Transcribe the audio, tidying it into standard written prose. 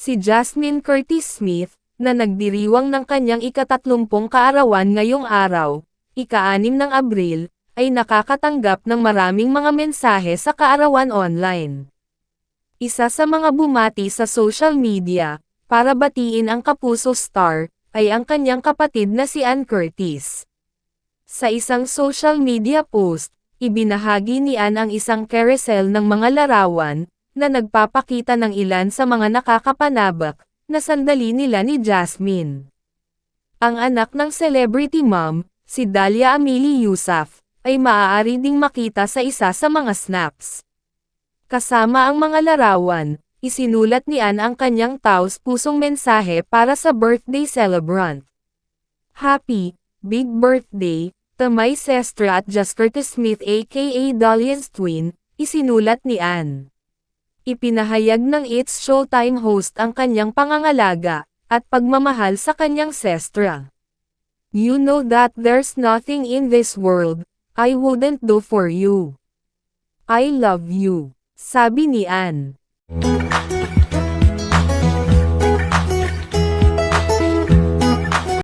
si Jasmine Curtis Smith, na nagdiriwang ng kanyang ika-30 kaarawan ngayong araw, ika-6 ng Abril, ay nakakatanggap ng maraming mga mensahe sa kaarawan online. Isa sa mga bumati sa social media, para batiin ang kapuso star, ay ang kanyang kapatid na si Ann Curtis. Sa isang social media post, ibinahagi ni Ann ang isang carousel ng mga larawan, na nagpapakita ng ilan sa mga nakakapanabak, na sandali nila ni Jasmine. Ang anak ng celebrity mom, si Dalia Amelie Youssef, ay maaari ding makita sa isa sa mga snaps. Kasama ang mga larawan, isinulat ni Ann ang kanyang taos-pusong mensahe para sa birthday celebrant. Happy, big birthday, to my sister at Jas Curtis Smith aka Dalia's twin, isinulat ni Ann. Ipinahayag ng It's Showtime host ang kanyang pangangalaga, at pagmamahal sa kanyang sestra. You know that there's nothing in this world, I wouldn't do for you. I love you, sabi ni Ann.